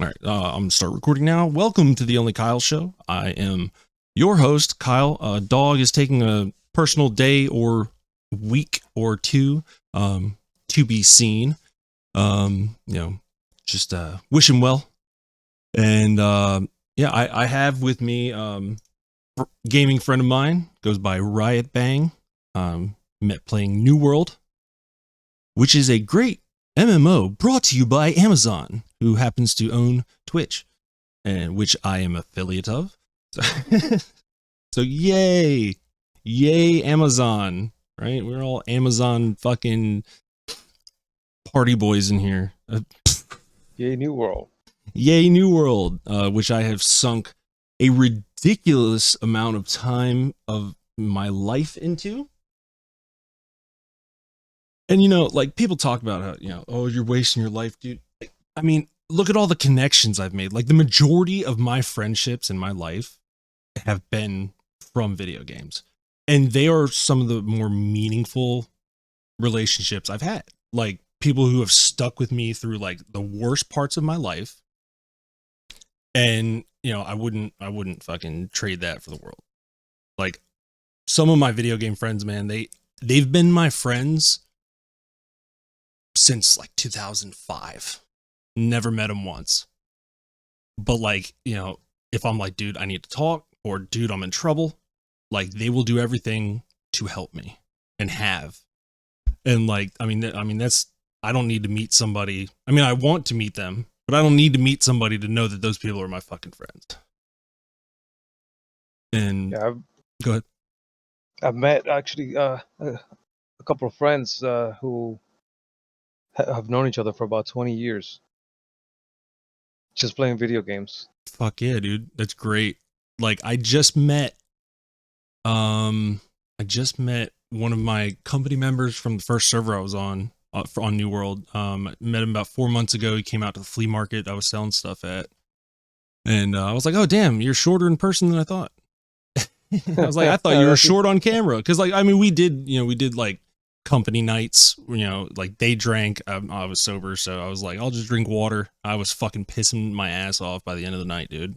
All right, I'm gonna start recording now. Welcome to the Only Kyle Show. I am your host, Kyle. Dog is taking a personal day or week or two to be seen. Just wish him well. And yeah, I have with me gaming friend of mine, goes by Riotbang. Met playing New World, which is a great MMO brought to you by Amazon, who happens to own Twitch, and which I am affiliate of. So, so yay Amazon, right? We're all Amazon fucking party boys in here. Yay, New World. Yay New World, which I have sunk a ridiculous amount of time of my life into. And, like people talk about how, oh, you're wasting your life, dude. I mean, look at all the connections I've made. Like the majority of my friendships in my life have been from video games. And they are some of the more meaningful relationships I've had. Like people who have stuck with me through like the worst parts of my life. And, I wouldn't fucking trade that for the world. Like some of my video game friends, man, they've been my friends since like 2005. Never met him once. But like, if I'm like, dude, I need to talk, or dude, I'm in trouble, like they will do everything to help me and have. And like, I mean that's, I don't need to meet somebody. I mean, I want to meet them, but I don't need to meet somebody to know that those people are my fucking friends. And Yeah, go ahead. I've met actually a couple of friends who have known each other for about 20 years, just playing video games. Fuck yeah, dude. That's great. Like I just met one of my company members from the first server I was on New World. Met him about 4 months ago. He came out to the flea market I was selling stuff at. And I was like, oh damn, you're shorter in person than I thought. I was like, I thought you were short on camera. Cause like, I mean, we did like company nights, like they drank, I was sober. So I was like, I'll just drink water. I was fucking pissing my ass off by the end of the night, dude.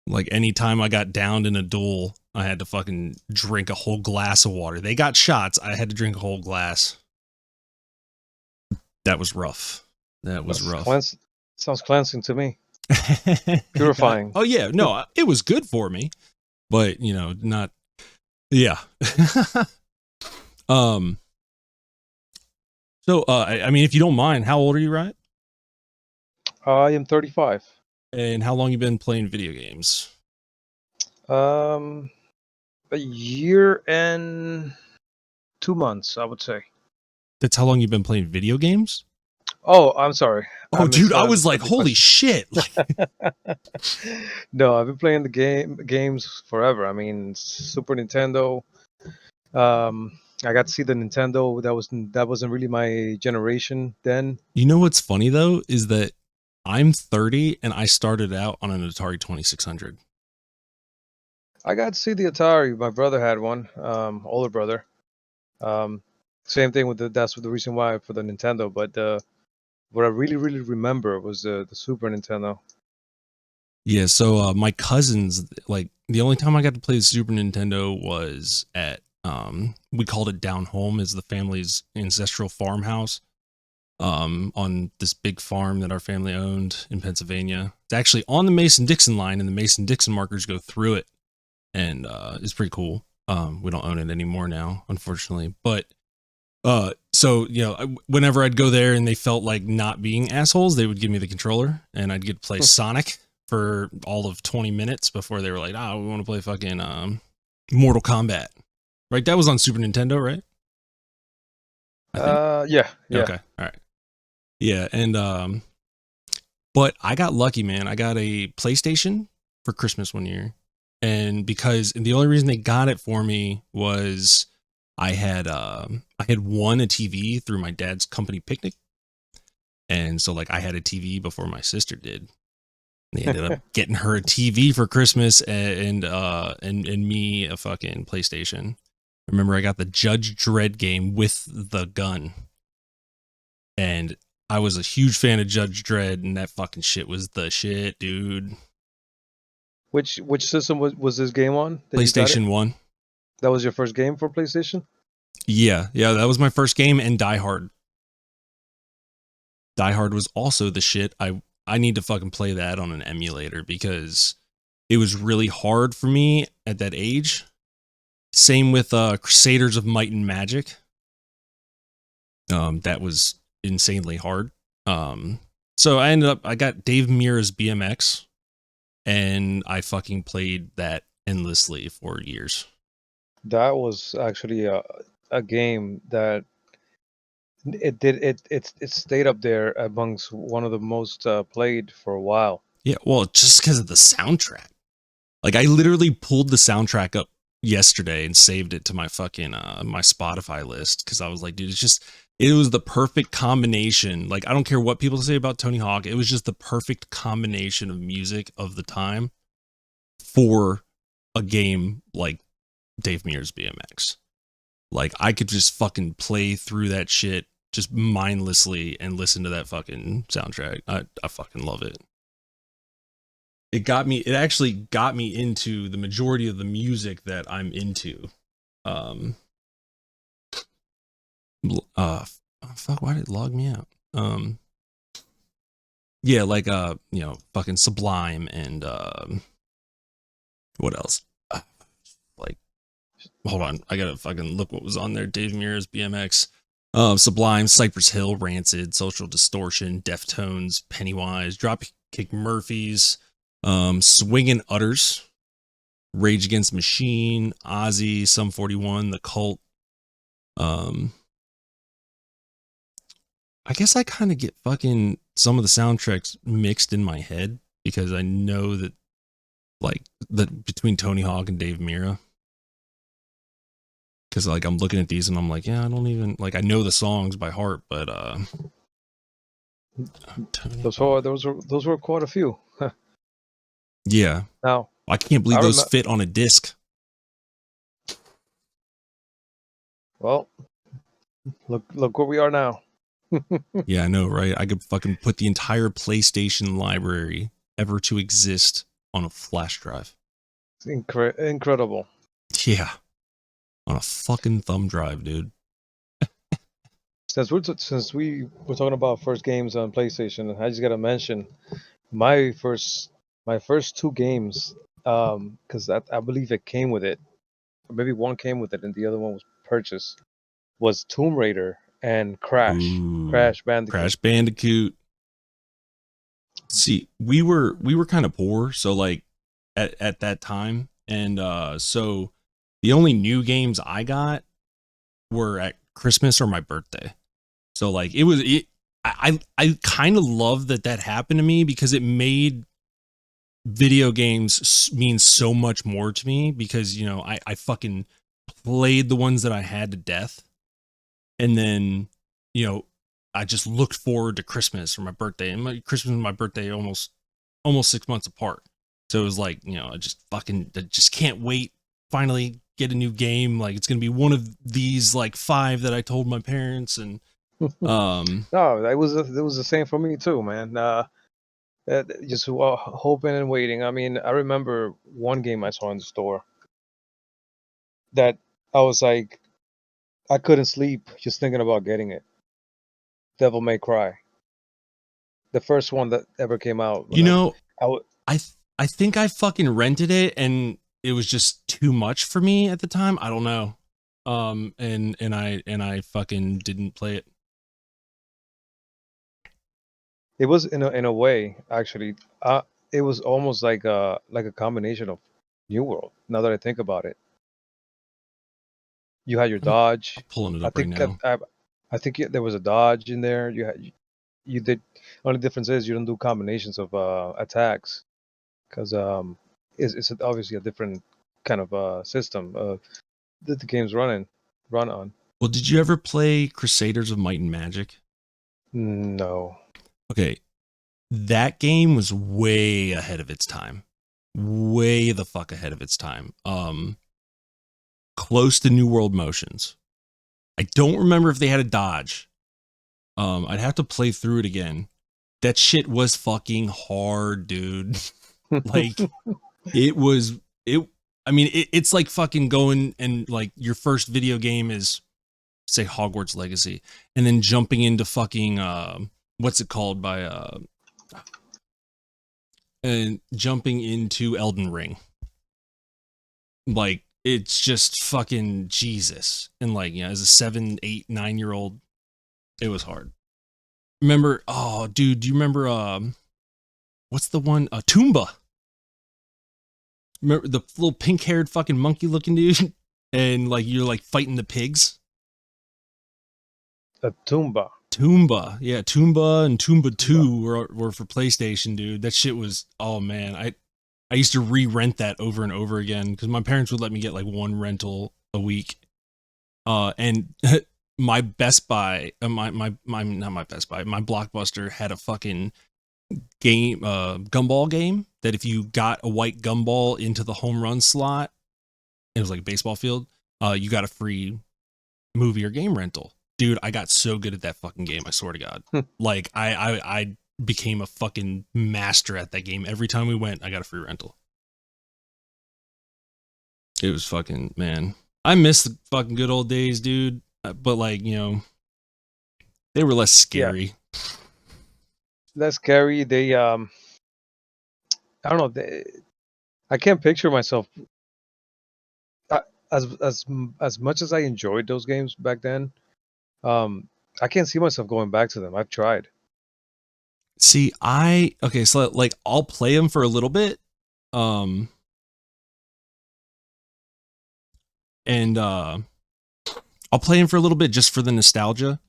Like anytime I got downed in a duel, I had to fucking drink a whole glass of water. They got shots. I had to drink a whole glass. That was rough. That was rough. Sounds cleansing to me. Purifying. Oh yeah. No, it was good for me. But not, yeah. So I mean, if you don't mind, how old are you, Riot? I am 35. And how long you been playing video games? A year and 2 months, I would say. That's how long you've been playing video games? Oh, I'm sorry. Oh, dude, I was like, holy shit. No, I've been playing the games forever. I mean, Super Nintendo. I got to see the Nintendo. That wasn't really my generation then. You know what's funny though is that I'm 30 and I started out on an Atari 2600. I got to see the Atari. My brother had one, older brother. Same thing with that's the reason why for the Nintendo. But what I really remember was the Super Nintendo. Yeah, so my cousins, like the only time I got to play the Super Nintendo was at we called it down home, is the family's ancestral farmhouse on this big farm that our family owned in Pennsylvania. It's actually on the Mason-Dixon line, and the Mason-Dixon markers go through it, and it's pretty cool. We don't own it anymore now, unfortunately, but so whenever I'd go there and they felt like not being assholes, they would give me the controller and I'd get to play Sonic for all of 20 minutes before they were like, we want to play fucking Mortal Kombat. Right? That was on Super Nintendo, right? Yeah. Okay. All right. Yeah, and but I got lucky, man. I got a PlayStation for Christmas one year. And the only reason they got it for me was I had won a TV through my dad's company picnic. And so like I had a TV before my sister did. They ended up getting her a TV for Christmas and me a fucking PlayStation. Remember, I got the Judge Dredd game with the gun. And I was a huge fan of Judge Dredd, and that fucking shit was the shit, dude. Which system was this game on that you got it? PlayStation 1. That was your first game for PlayStation? Yeah, that was my first game, and Die Hard. Die Hard was also the shit. I need to fucking play that on an emulator because it was really hard for me at that age. Same with Crusaders of Might and Magic. That was insanely hard. So I got Dave Mirra's BMX, and I fucking played that endlessly for years. That was actually a game that it stayed up there amongst one of the most played for a while. Yeah, well, just because of the soundtrack. Like I literally pulled the soundtrack up yesterday and saved it to my fucking my Spotify list because I was like, dude, it was the perfect combination. Like I don't care what people say about Tony Hawk, it was just the perfect combination of music of the time for a game like Dave Mirra's BMX. Like I could just fucking play through that shit just mindlessly and listen to that fucking soundtrack. I fucking love it. It actually got me into the majority of the music that I'm into. Fuck, why did it log me out? Yeah, like fucking Sublime and what else? Like, hold on, I gotta fucking look what was on there. Dave Mirra's BMX, Sublime, Cypress Hill, Rancid, Social Distortion, Deftones, Pennywise, Dropkick Murphys, Swingin' Utters, Rage Against the Machine, Ozzy, Sum 41, The Cult. I guess I kind of get fucking some of the soundtracks mixed in my head because I know that like between Tony Hawk and Dave Mirra. Because like I'm looking at these and I'm like, yeah, I don't even like I know the songs by heart, but Tony Hawk. Those were quite a few. Yeah. Now I can't believe I those remember. fit on a disc. Well, look where we are now. Yeah, I know, right? I could fucking put the entire PlayStation library ever to exist on a flash drive. It's incredible. Yeah. On a fucking thumb drive, dude. Since we were talking about first games on PlayStation, I just gotta mention my first two games, because I believe it came with it, or maybe one came with it and the other one was purchased, was Tomb Raider and Ooh. Crash Bandicoot. Crash Bandicoot. See, we were kind of poor, so like at that time. And so the only new games I got were at Christmas or my birthday. So like I kind of love that happened to me because it made video games mean so much more to me because I fucking played the ones that I had to death, and then I just looked forward to Christmas or my birthday, and my Christmas and my birthday almost 6 months apart. So it was like I just can't wait. Finally get a new game. Like it's gonna be one of these like 5 that I told my parents, and No, it was the same for me too, man. Just hoping and waiting. I mean, I remember one game I saw in the store that I was like, I couldn't sleep just thinking about getting it. Devil May Cry, the first one that ever came out. you know I w- I think I fucking rented it and it was just too much for me at the time. I don't know. And I fucking didn't play it. it was in a way actually. It was almost like a combination of New World. Now that I think about it, you had your I'm dodge. pulling it I up right think now. I think there was a dodge in there. You did. Only difference is you don't do combinations of attacks because it's obviously a different kind of system that the game's run on. Well, did you ever play Crusaders of Might and Magic? No, Okay, that game was way ahead of its time. Way the fuck ahead of its time. Close to New World Motions. I don't remember if they had a dodge, I'd have to play through it again. That shit was fucking hard, dude. Like it was it. I mean, it's like fucking going and like your first video game is say Hogwarts Legacy, and then jumping into fucking what's it called by and jumping into Elden Ring. Like it's just fucking Jesus. And like, yeah, as a 7, 8, 9-year-old, it was hard. Remember, oh dude, do you remember what's the one? Toomba. Remember the little pink-haired fucking monkey looking dude? And like you're like fighting the pigs? A Toomba. Toomba. Yeah, Toomba and Toomba 2 were for PlayStation, dude. That shit was, oh man. I used to re-rent that over and over again because my parents would let me get like one rental a week. And my Best Buy, my not my Best Buy, my Blockbuster had a fucking game, gumball game that if you got a white gumball into the home run slot, it was like a baseball field. You got a free movie or game rental. Dude, I got so good at that fucking game. I swear to God. Like I became a fucking master at that game. Every time we went, I got a free rental. It was fucking, man. I miss the fucking good old days, dude. But like, you know, they were less Yeah, scary. that's scary. They I don't know. I can't picture myself I, as much as I enjoyed those games back then. Um, I can't see myself going back to them. I've tried. See, okay, so like I'll play them for a little bit. Um and I'll play them for a little bit just for the nostalgia.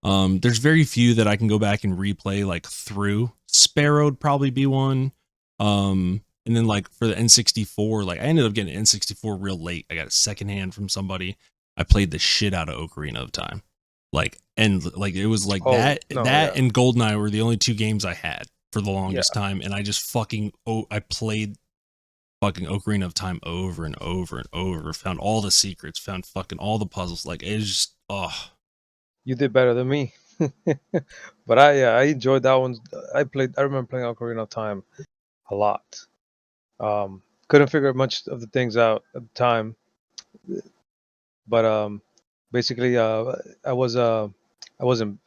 There's very few that I can go back and replay like through. Sparrow would probably be one. And then like for the N64, like I ended up getting an N64 real late. I got it secondhand from somebody. I played the shit out of Ocarina of Time. Like and like it was like Oh no, that yeah, and Goldeneye were the only two games I had for the yeah. longest time, and I just fucking I played fucking Ocarina of Time over and over and over. Found all the secrets, found fucking all the puzzles. Like it's just oh You did better than me. But I enjoyed that one. I remember playing Ocarina of Time a lot. Couldn't figure much of the things out at the time, but basically, I was I wasn't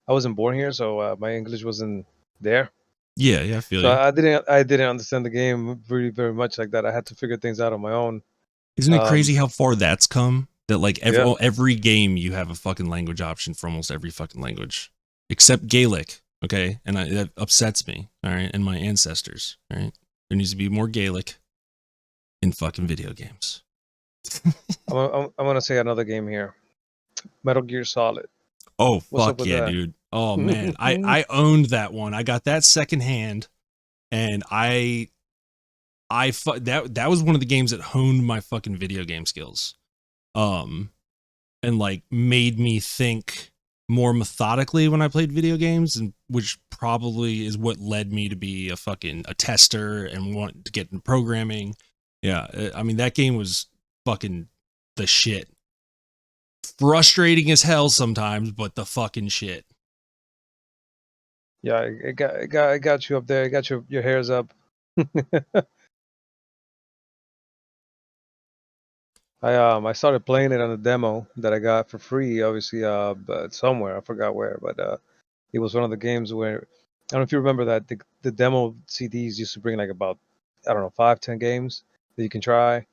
I wasn't born here, so my English wasn't there. yeah, yeah, I feel So you. I didn't understand the game really very much like that. I had to figure things out on my own. Isn't it crazy Um, how far that's come? That like yeah, every game you have a fucking language option for almost every fucking language, except Gaelic. Okay, and that upsets me. All right, and my ancestors. All right, there needs to be more Gaelic in fucking video games. I'm gonna say another game here. Metal Gear Solid. Oh What's up fuck with yeah, that? dude. Oh man, I owned that one. I got that secondhand, and that was one of the games that honed my fucking video game skills. Um, and like made me think more methodically when I played video games, and which probably is what led me to be a tester and want to get into programming. Yeah, I mean that game was fucking the shit. Frustrating as hell sometimes, but the fucking shit. Yeah, it got you up there. It got your hairs up. I started playing it on a demo that I got for free, obviously, but somewhere I forgot where, but it was one of the games where I don't know if you remember that the demo CDs used to bring like about I don't know 5, 10 games that you can try.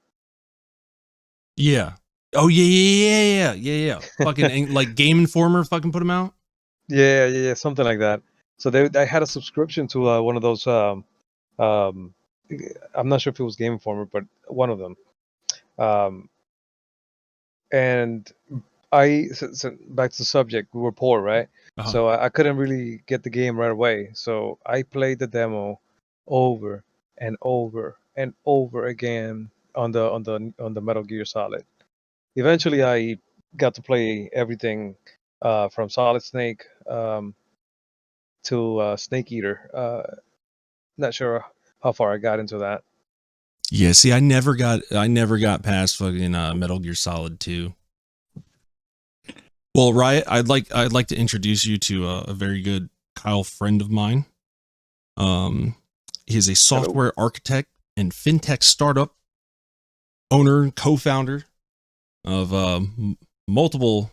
Yeah. Oh yeah. Fucking like Game Informer fucking put them out. Yeah, something like that. So they had a subscription to one of those. Um, I'm not sure if it was Game Informer, but one of them. Um, and so back to the subject. We were poor, right? Uh-huh. So I couldn't really get the game right away. So I played the demo over and over and over again on the Metal Gear Solid. Eventually, I got to play everything from Solid Snake to Snake Eater. Not sure how far I got into that. Yeah, see, I never got past fucking Metal Gear Solid 2. Well, Riot, I'd like to introduce you to a very good Kyle friend of mine. He is a Hello. software architect and fintech startup owner and co-founder of multiple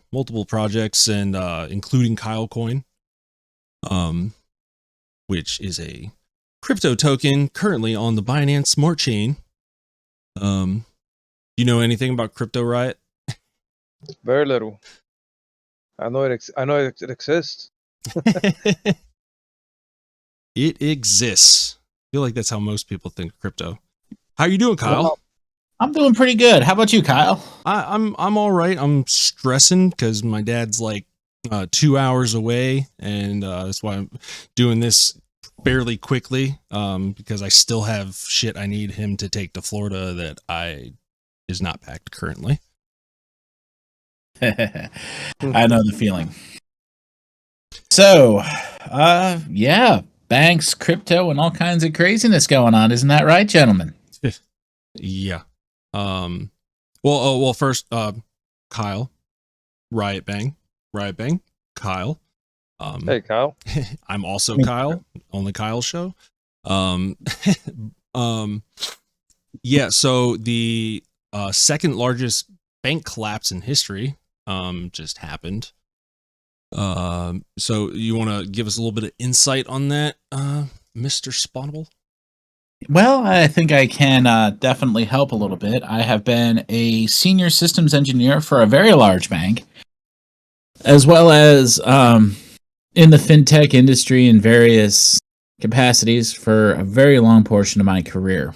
projects, and including Kyle Coin, um, which is a crypto token currently on the Binance Smart Chain. You know anything about crypto, Riot? Very little. I know it exists. It exists. I feel like that's how most people think of crypto. How you doing, Kyle? Well, I'm doing pretty good. How about you, Kyle? I'm all right. I'm stressing because my dad's like 2 hours away, and that's why I'm doing this fairly quickly. Because I still have shit I need him to take to Florida that is not packed currently. I know the feeling. So, yeah, banks, crypto, and all kinds of craziness going on. Isn't that right, gentlemen? Yeah. Well, first, Kyle, Riotbang, Kyle. Hey, Kyle. I'm also Kyle on the Kyle show. Yeah. So the second largest bank collapse in history just happened. So you want to give us a little bit of insight on that, Mr. Sponable? Well, I think I can definitely help a little bit. I have been a senior systems engineer for a very large bank, as well as in the fintech industry in various capacities for a very long portion of my career.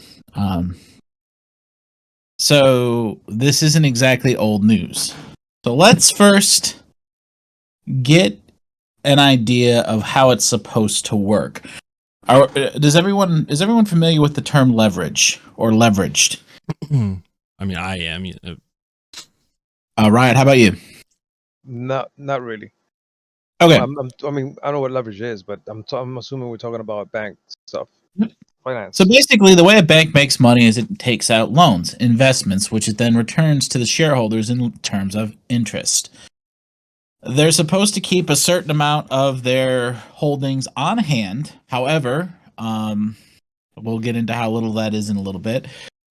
So this isn't exactly old news. So let's first get an idea of how it's supposed to work. Is everyone familiar with the term leverage or leveraged? I mean, I am. Riot, how about you? Not really. Okay. I mean, I know what leverage is, but I'm assuming we're talking about bank stuff, finance. So basically, the way a bank makes money is it takes out loans, investments, which it then returns to the shareholders in terms of interest. They're supposed to keep a certain amount of their holdings on hand. However, we'll get into how little that is in a little bit.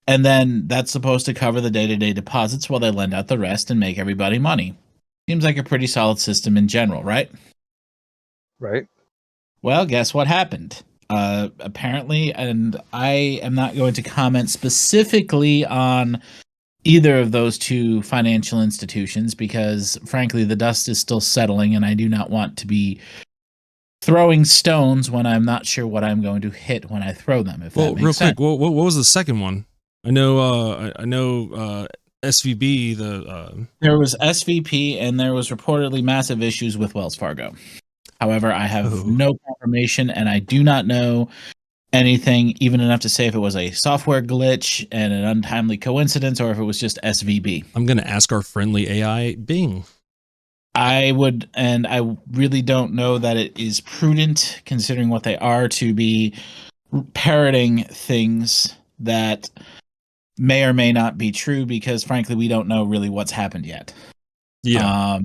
And then that's supposed to cover the day-to-day deposits while they lend out the rest and make everybody money. Seems like a pretty solid system in general, right? Right. Well, guess what happened? Apparently, and I am not going to comment specifically on either of those two financial institutions because, frankly, the dust is still settling and I do not want to be throwing stones when I'm not sure what I'm going to hit when I throw them, if that makes real sense. quick, what was the second one? I know SVB, There was SVP and there was reportedly massive issues with Wells Fargo. However, I have no confirmation and I do not know anything even enough to say if it was a software glitch and an untimely coincidence or if it was just SVB. I'm going to ask our friendly AI Bing. I would, and I really don't know that it is prudent, considering what they are, to be parroting things that may or may not be true because, frankly, we don't know really what's happened yet. Yeah.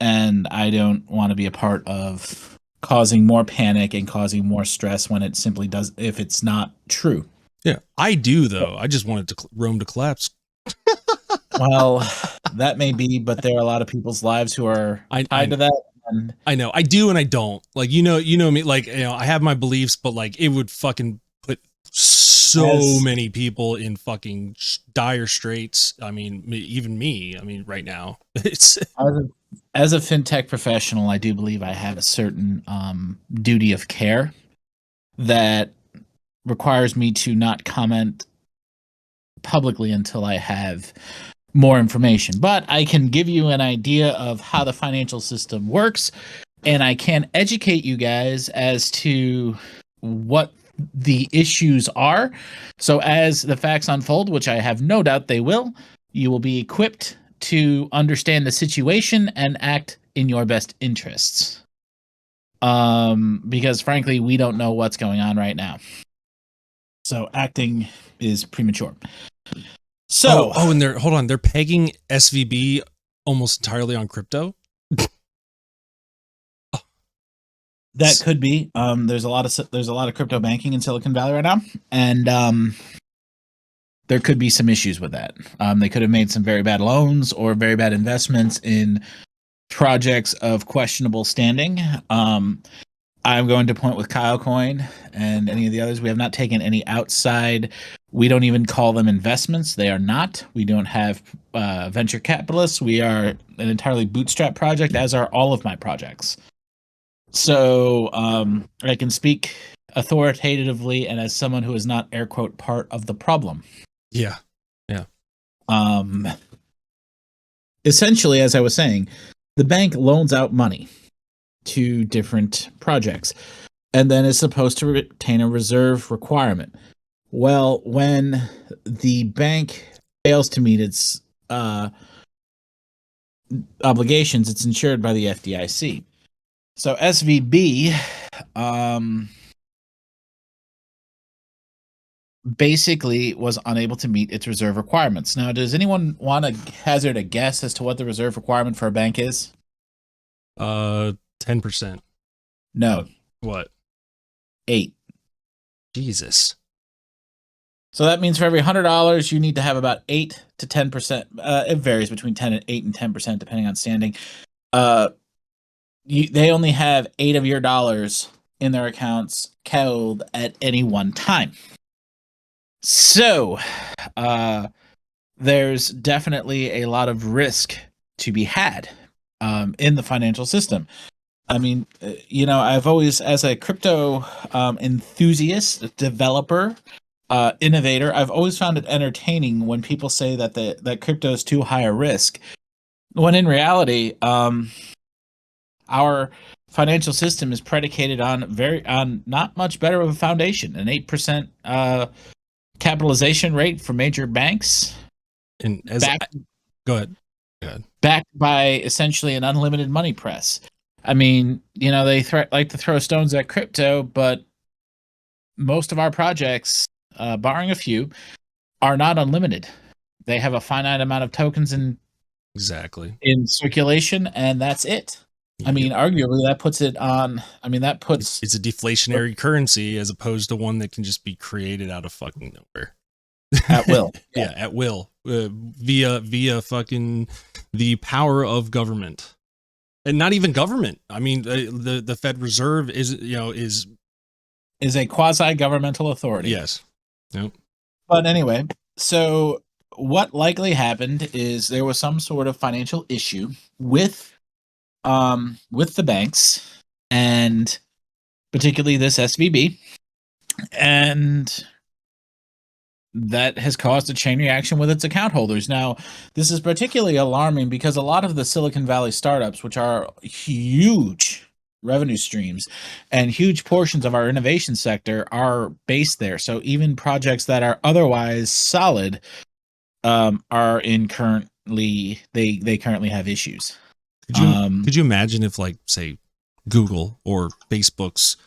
And I don't want to be a part of causing more panic and causing more stress when it simply does, if it's not true. Yeah, I do, though. I just wanted Rome to collapse. Well, that may be, but there are a lot of people's lives who are tied to that. And I know, I do, and I don't. Like, you know me. Like, I have my beliefs, but like, it would fucking put so many people in fucking dire straits. I mean, even me. I mean, right now, it's as a fintech professional, I do believe I have a certain duty of care that requires me to not comment publicly until I have more information. But I can give you an idea of how the financial system works, and I can educate you guys as to what the issues are. So as the facts unfold, which I have no doubt they will, you will be equipped to understand the situation and act in your best interests. Because frankly, we don't know what's going on right now. So acting is premature. So and they're pegging SVB almost entirely on crypto. That could be. There's a lot of crypto banking in Silicon Valley right now, and there could be some issues with that. They could have made some very bad loans or very bad investments in projects of questionable standing. I'm going to point with Kyle Coin and any of the others. We have not taken any outside. We don't even call them investments. They are not. We don't have venture capitalists. We are an entirely bootstrap project, as are all of my projects. So I can speak authoritatively and as someone who is not air quote part of the problem. Yeah. Essentially, as I was saying, the bank loans out money to different projects and then is supposed to retain a reserve requirement. Well, when the bank fails to meet its obligations, it's insured by the FDIC. So SVB basically was unable to meet its reserve requirements. Now, does anyone want to hazard a guess as to what the reserve requirement for a bank is? 10%. No. What? 8. Jesus. So that means for every $100, you need to have about 8 to 10%. It varies between 8 and 10%, depending on standing. They only have 8 of your dollars in their accounts held at any one time. So there's definitely a lot of risk to be had in the financial system. I mean, I've always, as a crypto enthusiast, developer, innovator, I've always found it entertaining when people say that crypto is too high a risk, when in reality, our financial system is predicated on not much better of a foundation, an 8% capitalization rate for major banks, And go ahead. Backed by essentially an unlimited money press. I mean, they like to throw stones at crypto, but most of our projects, barring a few, are not unlimited. They have a finite amount of tokens in circulation, and that's it. I mean, arguably, that puts it on. I mean, it's a deflationary currency as opposed to one that can just be created out of fucking nowhere at will. Yeah, at will, via fucking the power of government, and not even government. I mean, the Fed Reserve is a quasi-governmental authority. Yes. Yep. But anyway, so what likely happened is there was some sort of financial issue with the banks, and particularly this SVB, and that has caused a chain reaction with its account holders. Now, this is particularly alarming because a lot of the Silicon Valley startups, which are huge revenue streams and huge portions of our innovation sector, are based there. So even projects that are otherwise solid are currently have issues. Could you imagine if, like, say, Google or Facebook's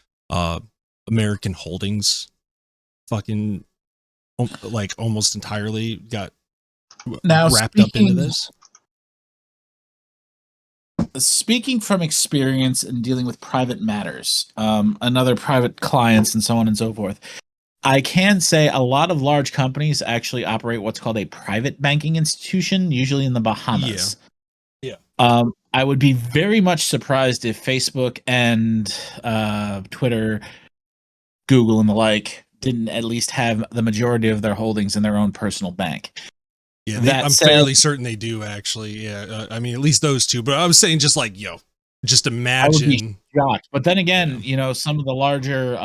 American holdings fucking like almost entirely got wrapped up into this? Speaking from experience in dealing with private matters, another private clients and so on and so forth, I can say a lot of large companies actually operate what's called a private banking institution, usually in the Bahamas. Yeah. I would be very much surprised if Facebook and Twitter, Google, and the like didn't at least have the majority of their holdings in their own personal bank. Yeah, I'm fairly certain they do, actually. Yeah, I mean, at least those two. But I was saying, just like, just imagine. I would be shocked. But then again, some of the larger,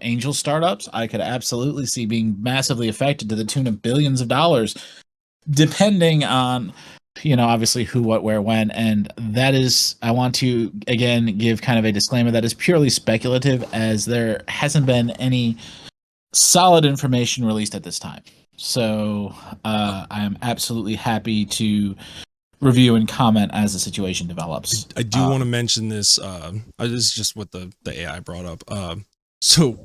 angel startups, I could absolutely see being massively affected to the tune of billions of dollars, depending on, obviously who, what, where, when. And that is, I want to, again, give kind of a disclaimer that is purely speculative, as there hasn't been any solid information released at this time. So I am absolutely happy to review and comment as the situation develops. I do want to mention this. This is just what the AI brought up. So,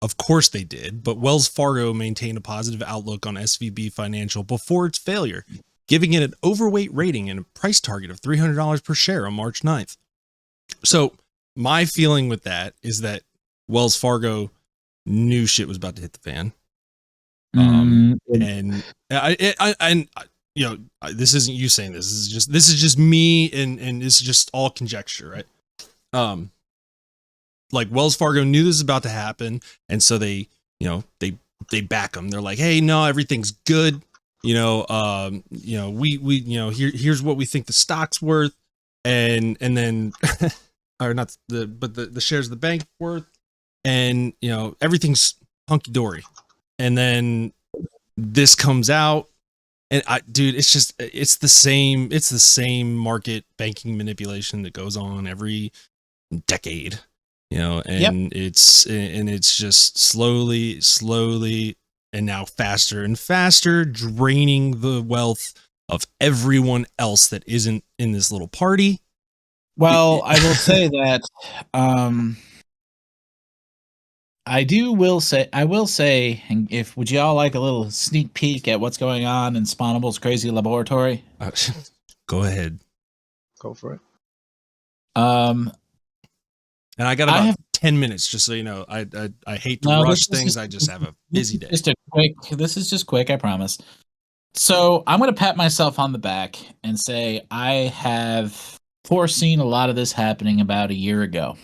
of course they did, but Wells Fargo maintained a positive outlook on SVB Financial before its failure, giving it an overweight rating and a price target of $300 per share on March 9th. So, my feeling with that is that Wells Fargo knew shit was about to hit the fan. And this isn't you saying this. This is just me, and it's just all conjecture, right? Like Wells Fargo knew this was about to happen, and so they back them. They're like, hey, no, everything's good. Here's what we think the stock's worth, and then, or not the shares of the bank worth, and everything's hunky dory. And then this comes out, and it's the same market banking manipulation that goes on every decade, and it's just slowly and now faster and faster draining the wealth of everyone else that isn't in this little party. Well, I will say that I will say, and would you all like a little sneak peek at what's going on in Sponable's crazy laboratory? Go ahead. Go for it. And I got about 10 minutes, just so you know. I hate to rush things. I just have a busy day. This is just quick, I promise. So I'm going to pat myself on the back and say I have foreseen a lot of this happening about a year ago.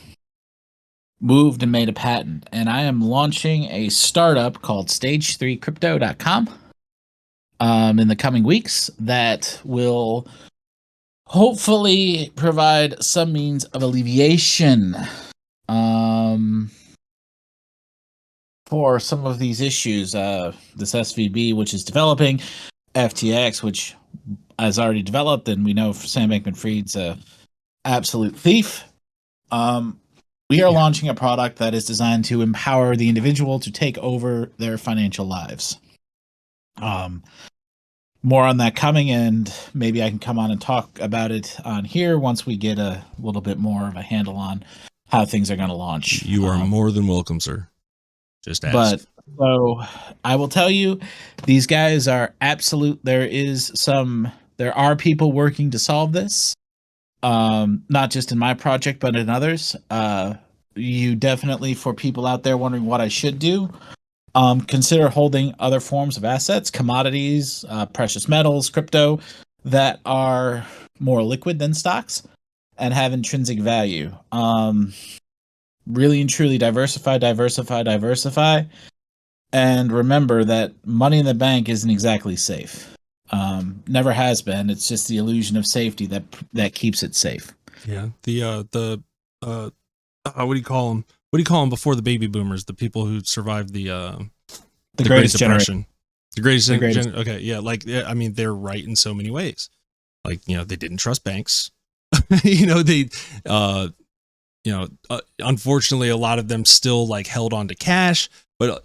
Moved and made a patent, and I am launching a startup called stage3crypto.com in the coming weeks that will hopefully provide some means of alleviation for some of these issues. This SVB, which is developing, FTX, which has already developed, and we know Sam Bankman-Fried's a absolute thief. We are launching a product that is designed to empower the individual to take over their financial lives. More on that coming, and maybe I can come on and talk about it on here once we get a little bit more of a handle on how things are going to launch. You are more than welcome, sir. Just ask. But so I will tell you, these guys are absolute. There are people working to solve this. Not just in my project, but in others. You definitely, for people out there wondering what I should do, consider holding other forms of assets, commodities, precious metals, crypto, that are more liquid than stocks and have intrinsic value. Really and truly diversify. And remember that money in the bank isn't exactly safe. Never has been. It's just the illusion of safety that keeps it safe. Yeah. What do you call them? What do you call them before the baby boomers? The people who survived the Great Depression. The greatest. Okay. Yeah. I mean, they're right in so many ways. Like, they didn't trust banks. Unfortunately, a lot of them still like held on to cash, but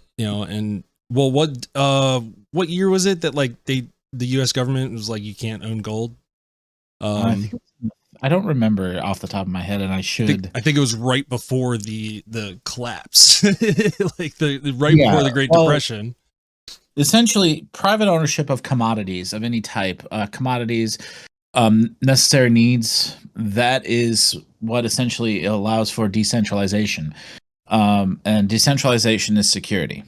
what year was it that like the U.S. government was like, you can't own gold? I don't remember off the top of my head, and I should. I think it was right before the collapse, like before the Great Depression. Essentially, private ownership of commodities of any type, commodities, necessary needs. That is what essentially allows for decentralization, and decentralization is security.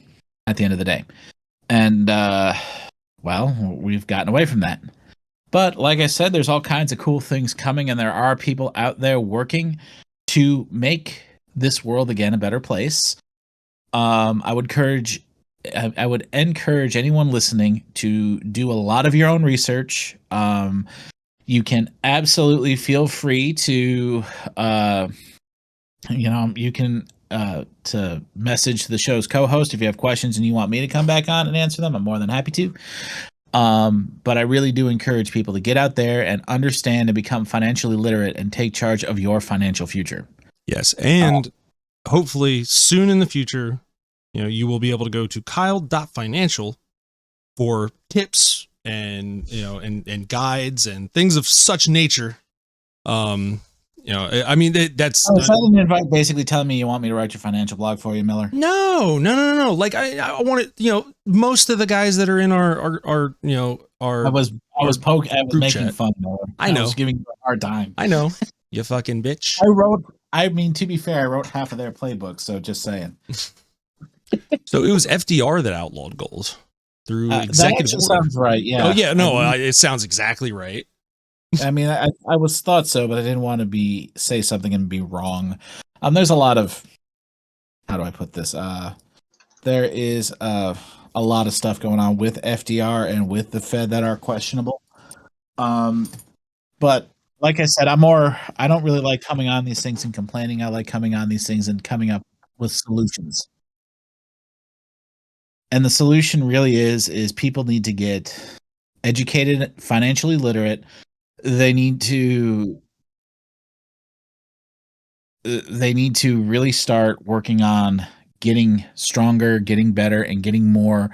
At the end of the day, and we've gotten away from that. But like I said, there's all kinds of cool things coming, and there are people out there working to make this world again a better place. I would encourage anyone listening to do a lot of your own research. You can absolutely feel free to, to message the show's co-host if you have questions and you want me to come back on and answer them. I'm more than happy to. But I really do encourage people to get out there and understand and become financially literate and take charge of your financial future. Yes. And hopefully soon in the future, you will be able to go to kyle.financial for tips and guides and things of such nature. I mean, that's. Is that an invite basically telling me you want me to write your financial blog for you, Miller? No. Like I want it. Most of the guys that are in our I was making chat. fun, Miller. I know. I was giving you a hard time. I know. You fucking bitch. I mean, to be fair, I wrote half of their playbook, so just saying. So it was FDR that outlawed goals through That executive actually order. sounds right. Yeah. Oh yeah, no, it sounds exactly right. I mean, I was thought so, but I didn't want to say something and be wrong. There's a lot of, how do I put this? There is a lot of stuff going on with FDR and with the Fed that are questionable. But like I said, I don't really like coming on these things and complaining. I like coming on these things and coming up with solutions. And the solution really is people need to get educated, financially literate. They need to really start working on getting stronger, getting better, and getting more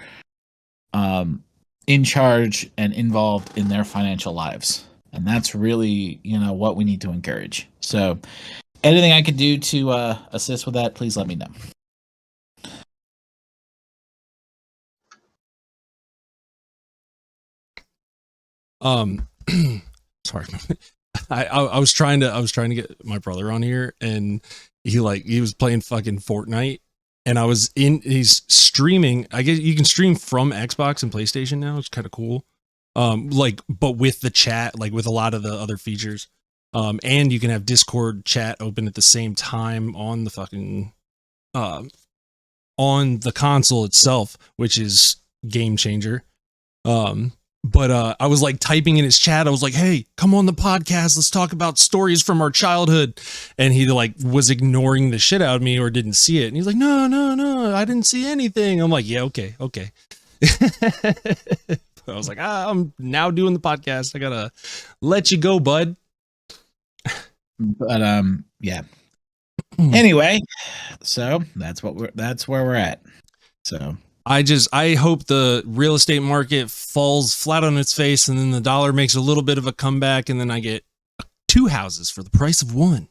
in charge and involved in their financial lives. And that's really, what we need to encourage. So anything I could do to assist with that, please let me know. Sorry. I was trying to get my brother on here, and he was playing fucking Fortnite, and he's streaming. I guess you can stream from Xbox and PlayStation now. It's kind of cool. But with the chat, like with a lot of the other features. And you can have Discord chat open at the same time on the fucking on the console itself, which is game changer. But I was like typing in his chat. I was like, "Hey, come on the podcast. Let's talk about stories from our childhood." And he was ignoring the shit out of me or didn't see it. And he's like, "No, I didn't see anything." I'm like, "Yeah, okay." I was like, "I'm now doing the podcast. I gotta let you go, bud." But yeah. Anyway, so that's where we're at. So I hope the real estate market falls flat on its face, and then the dollar makes a little bit of a comeback, and then I get 2 houses for the price of 1.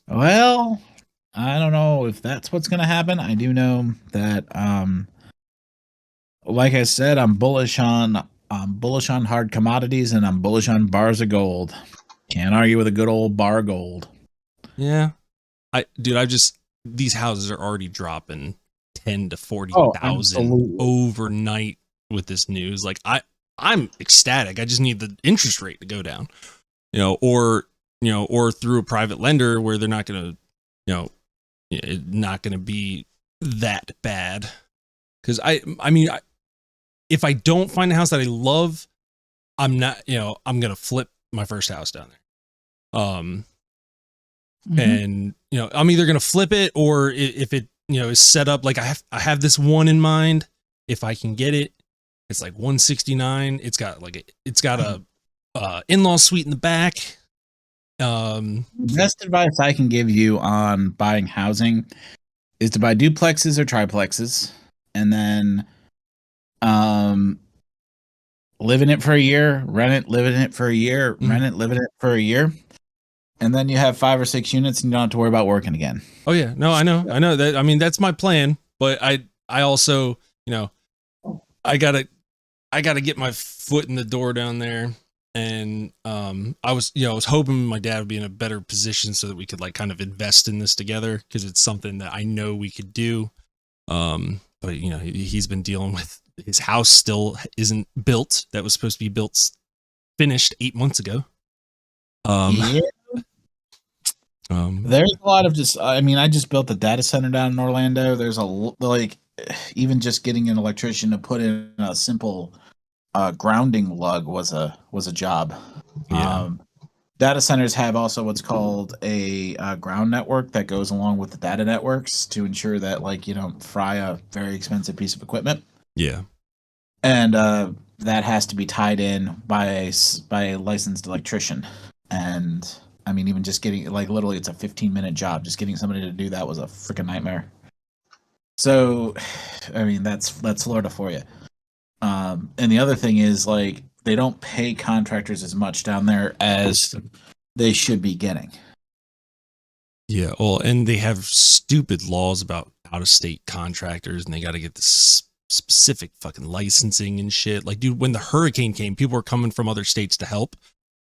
Well, I don't know if that's what's going to happen. I do know that, like I said, I'm bullish on hard commodities, and I'm bullish on bars of gold. Can't argue with a good old bar of gold. Yeah, these houses are already dropping 10 to 40,000 overnight with this news. Like I'm ecstatic. I just need the interest rate to go down, or through a private lender where they're not going to, not going to be that bad. Cause I mean, if I don't find a house that I love, I'm not, I'm going to flip my first house down there. And, I'm either going to flip it, or if it, is set up, like I have this one in mind. If I can get it, it's like 169. It's got a in-law suite in the back. Best advice I can give you on buying housing is to buy duplexes or triplexes, and then live in it for a year, rent it, live in it for a year, rent it, live in it for a year. And then you have 5 or 6 units and you don't have to worry about working again. Oh yeah. No, I know that. I mean, that's my plan, but I also, I gotta get my foot in the door down there. And, I was hoping my dad would be in a better position so that we could kind of invest in this together, because it's something that I know we could do. But he's been dealing with his house still isn't built. That was supposed to be finished 8 months ago. Yeah. There's a lot of I just built a data center down in Orlando. There's even just getting an electrician to put in a simple grounding lug was a job. Yeah. Data centers have also what's called a ground network that goes along with the data networks to ensure that you don't fry a very expensive piece of equipment. Yeah. And that has to be tied in by a licensed electrician. And I mean, even just getting literally it's a 15-minute job. Just getting somebody to do that was a freaking nightmare. So, I mean, that's Florida for you. And the other thing is they don't pay contractors as much down there as they should be getting. Yeah. Well, and they have stupid laws about out-of-state contractors, and they got to get this specific fucking licensing and shit. Like, dude, when the hurricane came, people were coming from other states to help,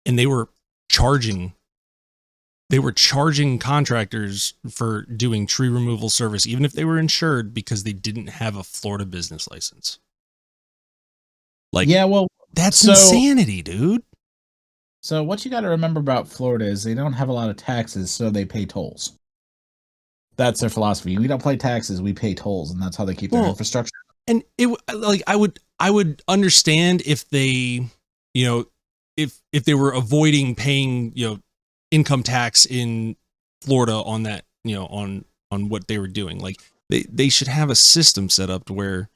and they were charging they were charging contractors for doing tree removal service, even if they were insured, because they didn't have a Florida business license. Like, yeah, well, that's insanity, dude. So what you got to remember about Florida is they don't have a lot of taxes, so they pay tolls. That's their philosophy. We don't pay taxes, we pay tolls, and that's how they keep their infrastructure. And I would understand if they, if they were avoiding paying, income tax in Florida on that, on what they were doing. Like they should have a system set up to where,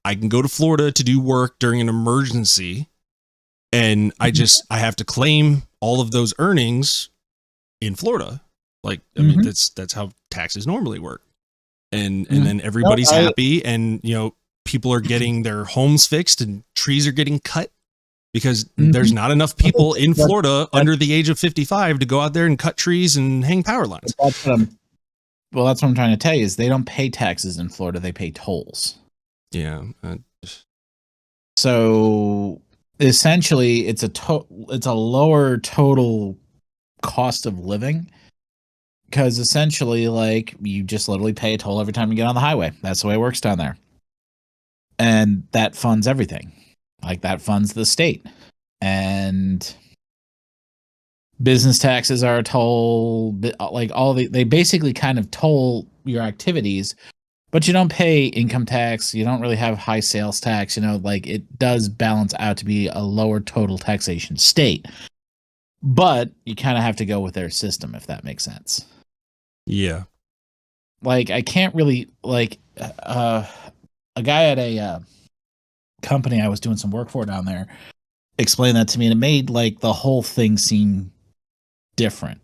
I can go to Florida to do work during an emergency, and I have to claim all of those earnings in Florida. Like, I mean, that's how taxes normally work. And then everybody's happy, and people are getting their homes fixed and trees are getting cut because there's not enough people in Florida under the age of 55 to go out there and cut trees and hang power lines. That's what I'm trying to tell you is they don't pay taxes in Florida, they pay tolls. Yeah. So essentially it's a lower total cost of living. Because essentially, like, you just literally pay a toll every time you get on the highway. That's the way it works down there. And that funds everything. Like, that funds the state. And business taxes are a toll. Like, they basically kind of toll your activities, but you don't pay income tax. You don't really have high sales tax. Like, it does balance out to be a lower total taxation state. But you kind of have to go with their system, if that makes sense. Yeah. Like, I can't really, like, a guy at a company I was doing some work for down there explained that to me, and it made, like, the whole thing seem different.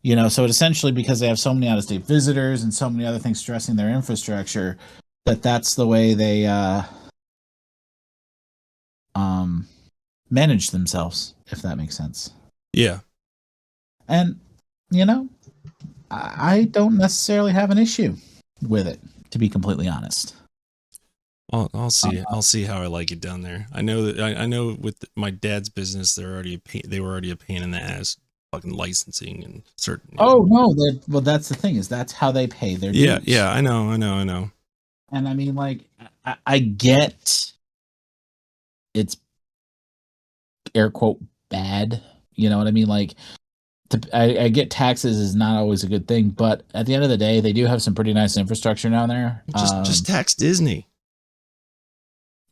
So it essentially, because they have so many out-of-state visitors and so many other things stressing their infrastructure, that's the way they manage themselves, if that makes sense. Yeah. And, I don't necessarily have an issue with it, to be completely honest. I'll see. I'll see how I like it down there. I know that I know with my dad's business, they were already a pain in the ass, fucking licensing and certain. Oh no! Well, that's the thing is that's how they pay their dues. Yeah. I know. And I mean, like, I get it's air quote bad. You know what I mean? Like, I get taxes is not always a good thing, but at the end of the day, they do have some pretty nice infrastructure down there. Just tax Disney.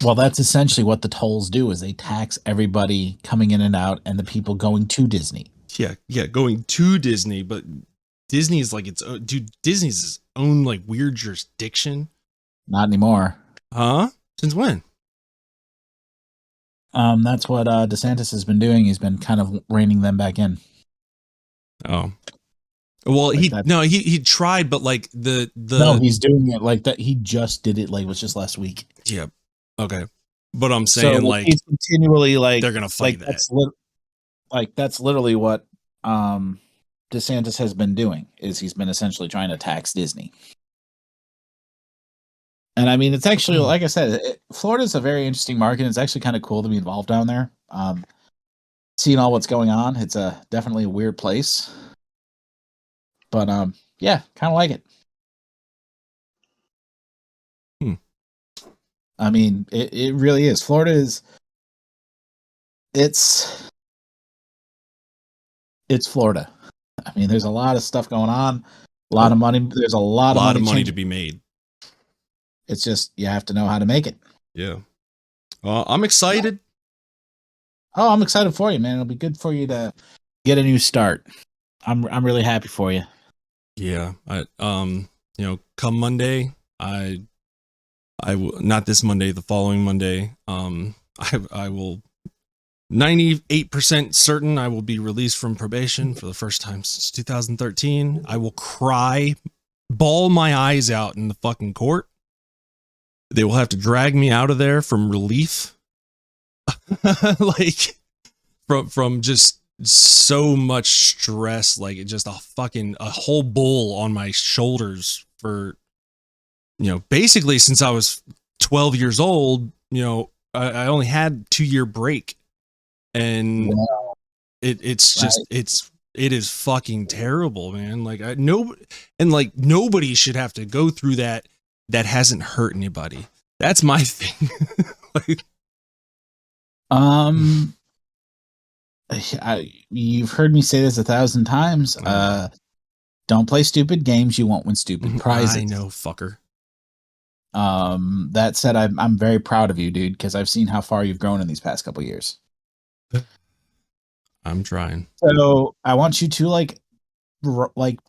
Well, that's essentially what the tolls do: is they tax everybody coming in and out, and the people going to Disney. Yeah, going to Disney, but Disney is like its own, dude. Disney's its own like weird jurisdiction. Not anymore. Huh? Since when? That's what DeSantis has been doing. He's been kind of reining them back in. Oh, well, like he tried, but like no, he's doing it like that. He just did it, like, it was just last week. Yeah. Okay. But I'm saying, so, like, he's continually, like, they're gonna fight like, that. That's literally what DeSantis has been doing. Is he's been essentially trying to tax Disney. And I mean, it's actually, like I said, Florida's a very interesting market. It's actually kind of cool to be involved down there. Seeing all what's going on, it's definitely a weird place. But yeah, kind of like it. I mean, it really is. Florida is. It's Florida. I mean, there's a lot of stuff going on, a lot of money. There's a lot of money to be made. It's just you have to know how to make it. Yeah. I'm excited. Oh, I'm excited for you, man. It'll be good for you to get a new start. I'm really happy for you. Yeah. Come Monday, I will, not this Monday, the following Monday. I will 98% certain I will be released from probation for the first time since 2013. I will cry, bawl my eyes out in the fucking court. They will have to drag me out of there from relief. Like, from just so much stress, like, it just a whole bull on my shoulders for, basically since I was 12 years old. I only had 2-year break, and it's just, fucking terrible, man. Like nobody should have to go through that hasn't hurt anybody. That's my thing. Like, you've heard me say this 1,000 times. Don't play stupid games. You won't win stupid prizes. I know, fucker. That said, I'm very proud of you, dude, because I've seen how far you've grown in these past couple years. I'm trying. So I want you to like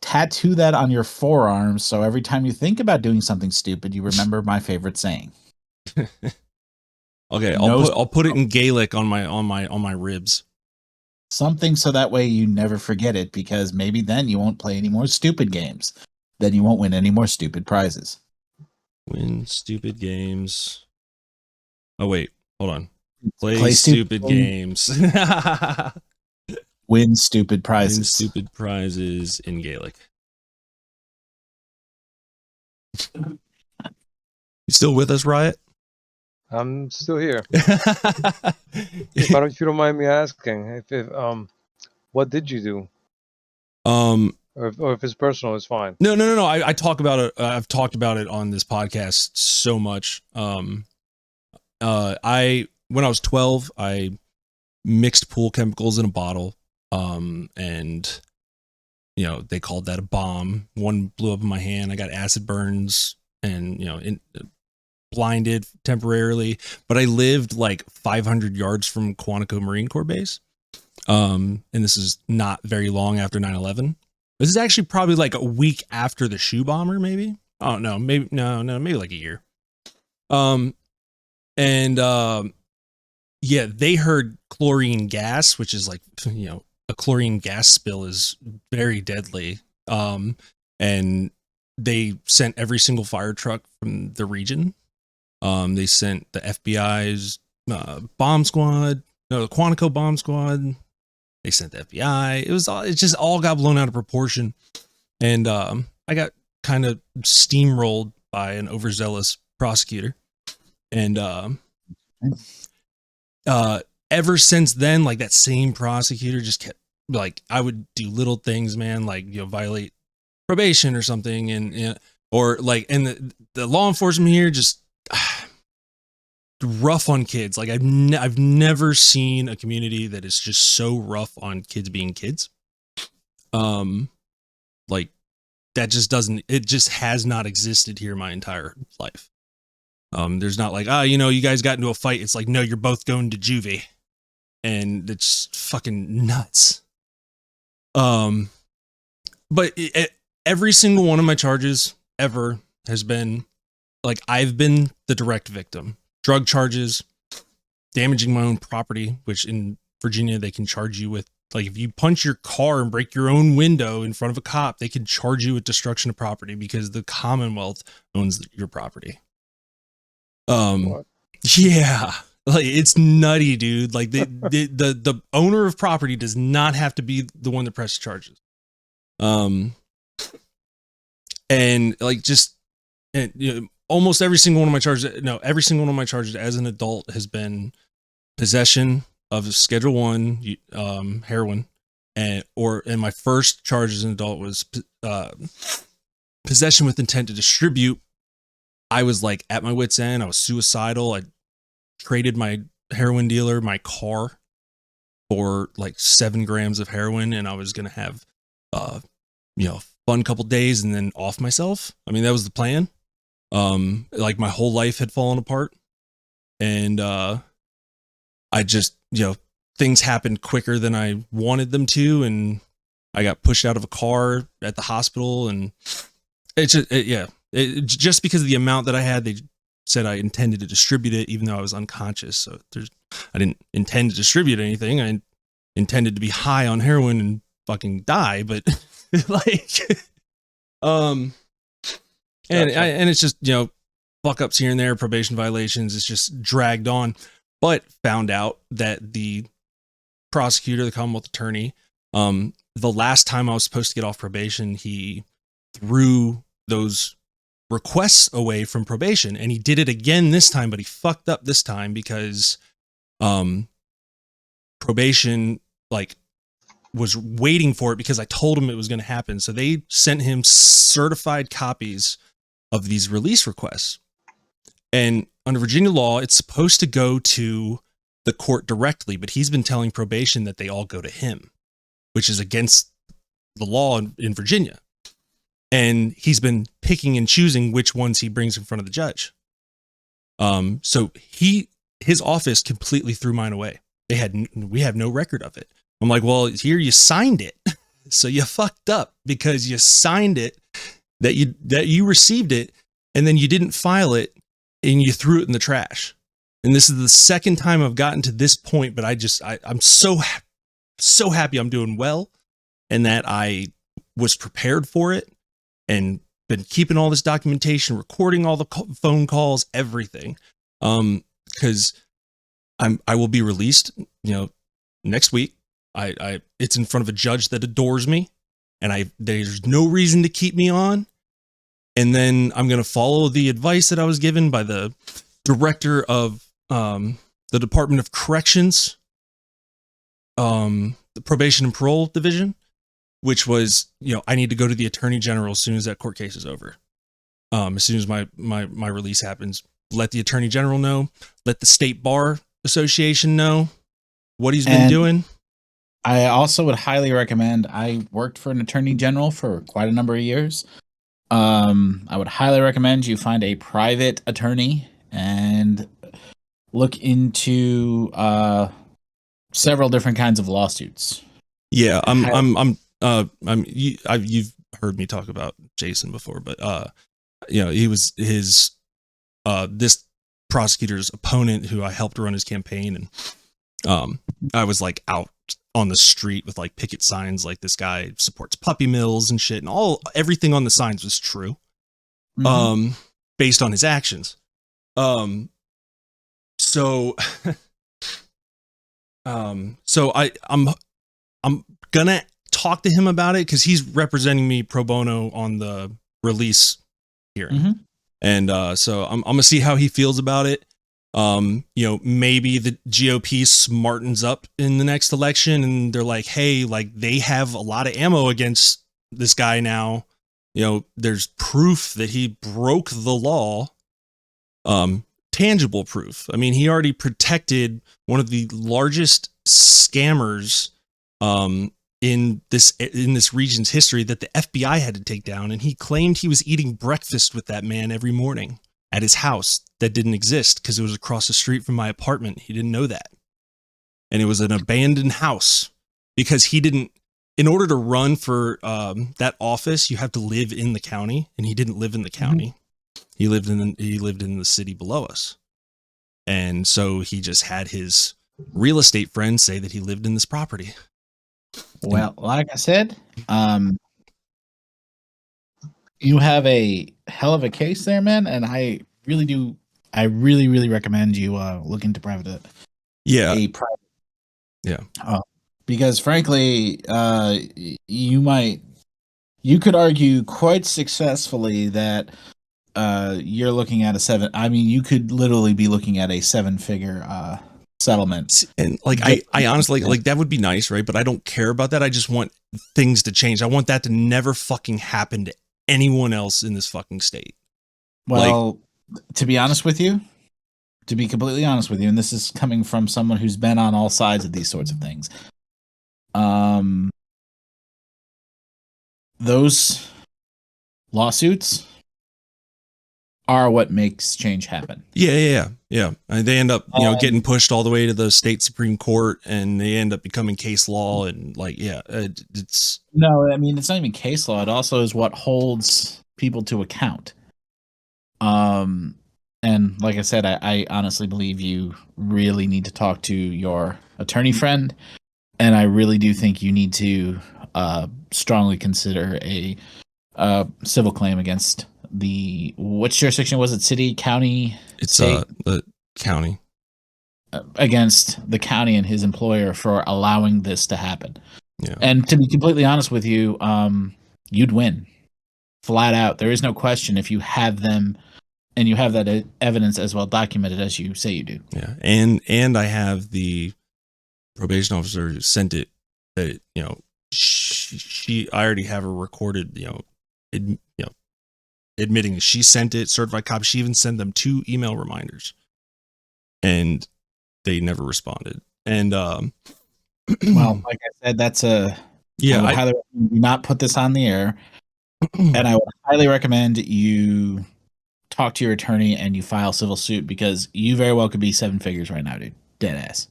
tattoo that on your forearms, so every time you think about doing something stupid, you remember my favorite saying. Okay, I'll put it in Gaelic on my ribs. Something so that way you never forget it, because maybe then you won't play any more stupid games. Then you won't win any more stupid prizes. Win stupid games. Oh wait, hold on. Play stupid games. Win stupid prizes. Win stupid prizes in Gaelic. You still with us, Riot? I'm still here. If you don't mind me asking, if what did you do? Or if it's personal, it's fine. No. I talk about it. I've talked about it on this podcast so much. When I was 12, I mixed pool chemicals in a bottle. And they called that a bomb. One blew up in my hand. I got acid burns and, blinded temporarily, but I lived like 500 yards from Quantico Marine Corps base. And this is not very long after 9/11. This is actually probably like a week after the shoe bomber, maybe. Oh no, maybe maybe like a year. Yeah, they heard chlorine gas, which is like, a chlorine gas spill is very deadly. And they sent every single fire truck from the region. They sent the FBI's bomb squad, the Quantico bomb squad. They sent the FBI. It just all got blown out of proportion. And I got kind of steamrolled by an overzealous prosecutor. And ever since then, like, that same prosecutor just kept, like, I would do little things, man, like, violate probation or something, and or like, and the law enforcement here just rough on kids. Like, I've never seen a community that is just so rough on kids being kids. Like, that just has not existed here my entire life. There's not like, you guys got into a fight. It's like, no, you're both going to juvie. And it's fucking nuts. But every single one of my charges ever has been, like, I've been the direct victim. Drug charges, damaging my own property, which in Virginia, they can charge you with, like, if you punch your car and break your own window in front of a cop, they can charge you with destruction of property because the Commonwealth owns your property. What? Yeah, like, it's nutty, dude. Like, the owner of property does not have to be the one that presses charges. And like, just, and almost every single one of my charges, every single one of my charges as an adult has been possession of Schedule 1 heroin, and my first charge as an adult was possession with intent to distribute. I was like at my wit's end. I was suicidal. I traded my heroin dealer my car for like 7 grams of heroin, and I was gonna have fun couple days and then off myself. I mean, that was the plan. Like, my whole life had fallen apart, and I just, things happened quicker than I wanted them to, and I got pushed out of a car at the hospital, and it's just because of the amount that I had, they said I intended to distribute it, even though I was unconscious. So I didn't intend to distribute anything. I intended to be high on heroin and fucking die, but like, and it's just, fuck ups here and there, probation violations. It's just dragged on. But found out that the prosecutor, the Commonwealth attorney, the last time I was supposed to get off probation, he threw those requests away from probation, and he did it again this time, but he fucked up this time because probation, like, was waiting for it because I told him it was going to happen. So they sent him certified copies of these release requests. And under Virginia law, it's supposed to go to the court directly, but he's been telling probation that they all go to him, which is against the law in Virginia. And he's been picking and choosing which ones he brings in front of the judge. So his office completely threw mine away. We have no record of it. I'm like, well, here you signed it. So you fucked up because you signed it that you received it and then you didn't file it and you threw it in the trash. And this is the second time I've gotten to this point, but I'm so happy I'm doing well and that I was prepared for it and been keeping all this documentation, recording all the phone calls, everything. Because I will be released, next week. It's in front of a judge that adores me, and there's no reason to keep me on. And then I'm going to follow the advice that I was given by the director of the Department of Corrections, the Probation and Parole Division, which was, I need to go to the Attorney General as soon as that court case is over. As soon as my release happens, let the Attorney General know, let the State Bar Association know what he's been doing. I also would highly recommend, I worked for an Attorney General for quite a number of years. I would highly recommend you find a private attorney and look into several different kinds of lawsuits. Yeah, you've heard me talk about Jason before, but he was this prosecutor's opponent who I helped run his campaign, and I was like out on the street with like picket signs like this guy supports puppy mills and shit, and everything on the signs was true. Based on his actions. So I'm gonna talk to him about it because he's representing me pro bono on the release hearing. And so I'm gonna see how he feels about it. Maybe the GOP smartens up in the next election and they're like, hey, like they have a lot of ammo against this guy now. There's proof that he broke the law. Tangible proof. I mean, he already protected one of the largest scammers in this region's history that the FBI had to take down, and he claimed he was eating breakfast with that man every morning at his house that didn't exist because it was across the street from my apartment. He didn't know that. And it was an abandoned house because he didn't, in order to run for that office, you have to live in the county, and he didn't live in the county. He lived in the city below us. And so he just had his real estate friends say that he lived in this property. Well, like I said, you have a hell of a case there, man, and I really recommend you look into private. Yeah. Yeah. Because frankly, you could argue quite successfully that you're looking at you could literally be looking at a 7-figure settlement. And like I honestly like that would be nice, right? But I don't care about that. I just want things to change. I want that to never fucking happen to anyone else in this fucking state. Well, to be completely honest with you, and this is coming from someone who's been on all sides of these sorts of things. Those lawsuits are what makes change happen. Yeah. They end up, getting pushed all the way to the state Supreme Court, and they end up becoming case law. And it's no, I mean, it's not even case law. It also is what holds people to account. And like I said, I honestly believe you really need to talk to your attorney friend, and I really do think you need to strongly consider a civil claim against which jurisdiction was it? City, county? It's state? The county. Against the county and his employer for allowing this to happen. Yeah. And to be completely honest with you, you'd win. Flat out. There is no question if you have them and you have that evidence as well documented as you say you do. Yeah. And I have the probation officer who sent it that, I already have her recorded, admitting she sent it, certified copy. She even sent them 2 email reminders, and they never responded. And well, like I said, that's I would highly recommend you not put this on the air, and I would highly recommend you talk to your attorney and you file civil suit, because you very well could be 7 figures right now, dude. Dead ass.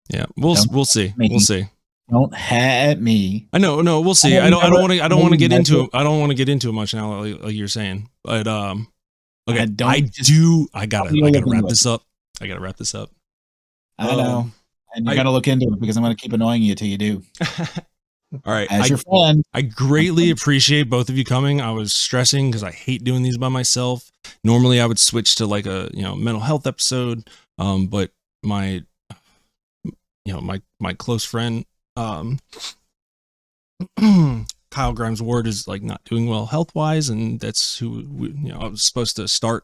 Yeah, we'll see. We'll see. Don't hat me. I know. No, we'll see. I don't want to get into it. I don't want to get into it much now, like you're saying. But okay. I gotta wrap this up. I know. And you're gonna look into it, because I'm gonna keep annoying you till you do. All right. As your friend. I greatly appreciate both of you coming. I was stressing because I hate doing these by myself. Normally I would switch to like a mental health episode. But my close friend Kyle Grimes Ward is like not doing well health wise, and that's who I was supposed to start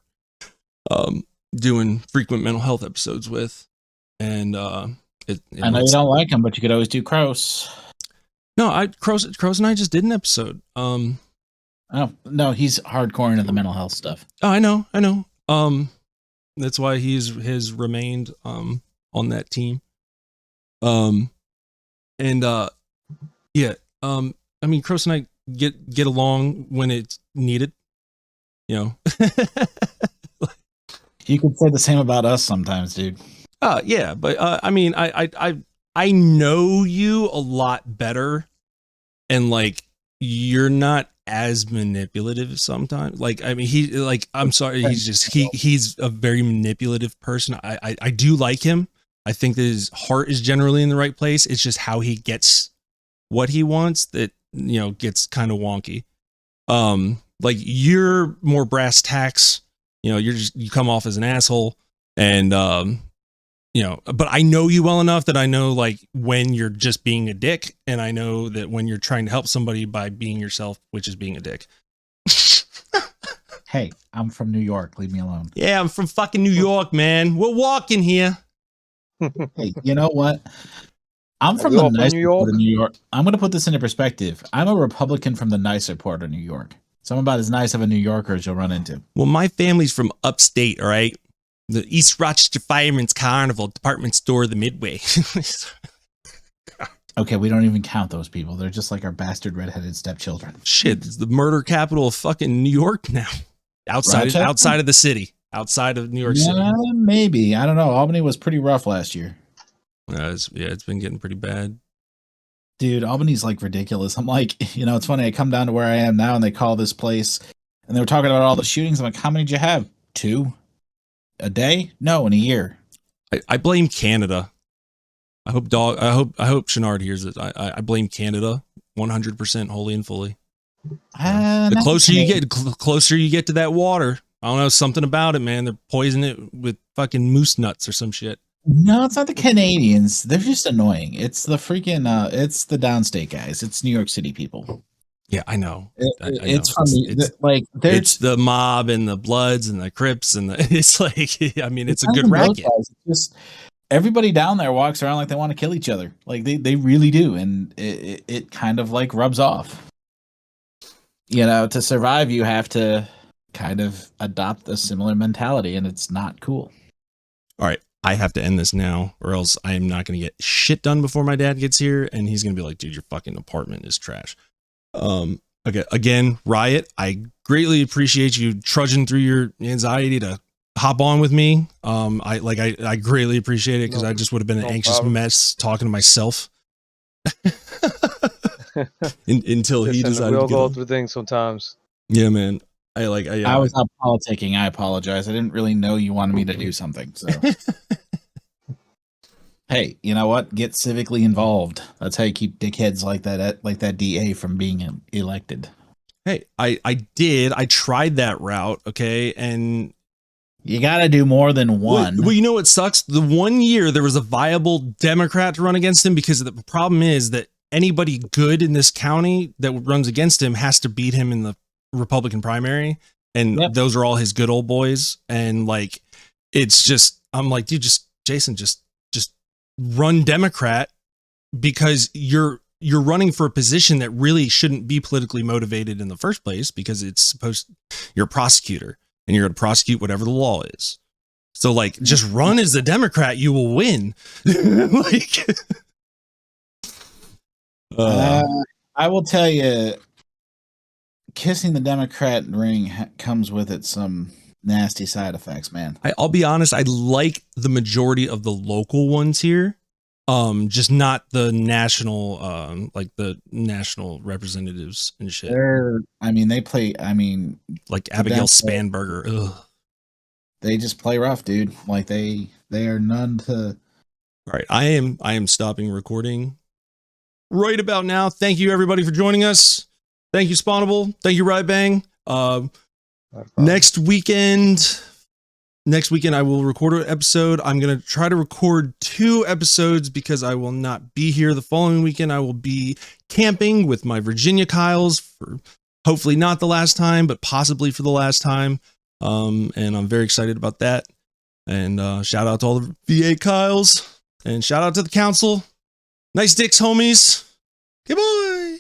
doing frequent mental health episodes with. And I know you don't like him, but you could always do Kroos. No, Kroos and I just did an episode. Oh no, he's hardcore into the mental health stuff. Oh, I know. That's why has remained on that team. I mean, Kroos and I get along when it's needed. You could say the same about us sometimes, dude. Yeah, but I mean, I know you a lot better, and like you're not as manipulative sometimes. Like, I mean, I'm sorry, he's a very manipulative person. I do like him. I think that his heart is generally in the right place. It's just how he gets what he wants that gets kind of wonky. Like you're more brass tacks. You come off as an asshole, and but I know you well enough that I know like when you're just being a dick, and I know that when you're trying to help somebody by being yourself, which is being a dick. Hey, I'm from New York. Leave me alone. Yeah, I'm from fucking New York, man. We're walking here. Hey, you know what? I'm from the nicer part of New York. I'm going to put this into perspective. I'm a Republican from the nicer part of New York. So I'm about as nice of a New Yorker as you'll run into. Well, my family's from upstate, all right? The East Rochester Fireman's Carnival, department store, the Midway. Okay, we don't even count those people. They're just like our bastard redheaded stepchildren. Shit, it's the murder capital of fucking New York now. Outside of the city. Outside of New York City. Maybe. I don't know. Albany was pretty rough last year. It's been getting pretty bad. Dude, Albany's like ridiculous. I'm like, it's funny. I come down to where I am now and they call this place and they were talking about all the shootings. I'm like, how many did you have? 2 a day? No, in a year. I blame Canada. I hope Shenard hears it. I blame Canada 100% wholly and fully. The closer you get to that water, I don't know, something about it, man. They're poisoning it with fucking moose nuts or some shit. No, it's not the Canadians. They're just annoying. It's the freaking it's the downstate guys. It's New York City people. Yeah, I know. It's funny. It's the mob and the Bloods and the Crips and it's like, I mean, it's a good racket. It's just everybody down there walks around like they want to kill each other. Like they really do, and it kind of like rubs off. To survive, you have to kind of adopt a similar mentality, and it's not cool. All right. I have to end this now, or else I am not going to get shit done before my dad gets here, and he's going to be like, dude, your fucking apartment is trash. Okay, again, Riot, I greatly appreciate you trudging through your anxiety to hop on with me. I greatly appreciate it, because I just would have been an anxious mess talking to myself. Until he decided we'll to go through things sometimes. Yeah, man. I was out politicking. I apologize. I didn't really know you wanted me to do something. So, hey, you know what? Get civically involved. That's how you keep dickheads like that DA from being elected. Hey, I did. I tried that route. Okay, and you got to do more than one. Well, you know what sucks? The 1 year there was a viable Democrat to run against him, because the problem is that anybody good in this county that runs against him has to beat him in the Republican primary, and those are all his good old boys. And like, it's just, I'm like, dude, just Jason, just run Democrat, because you're running for a position that really shouldn't be politically motivated in the first place, because you're a prosecutor and you're going to prosecute whatever the law is. So like, just run as a Democrat, you will win. Like, I will tell you, kissing the Democrat ring comes with it some nasty side effects, man. I'll be honest, I like the majority of the local ones here. Just not the national, like the national representatives and shit. Like Abigail Spanberger. Ugh. They just play rough, dude. Like they are none to. All right, I am stopping recording right about now. Thank you everybody for joining us. Thank you, Sponable. Thank you, Riotbang. Next weekend I will record an episode. I'm going to try to record 2 episodes because I will not be here the following weekend. I will be camping with my Virginia Kyles for hopefully not the last time, but possibly for the last time. And I'm very excited about that. And shout out to all the VA Kyles, and shout out to the council. Nice dicks, homies. Goodbye.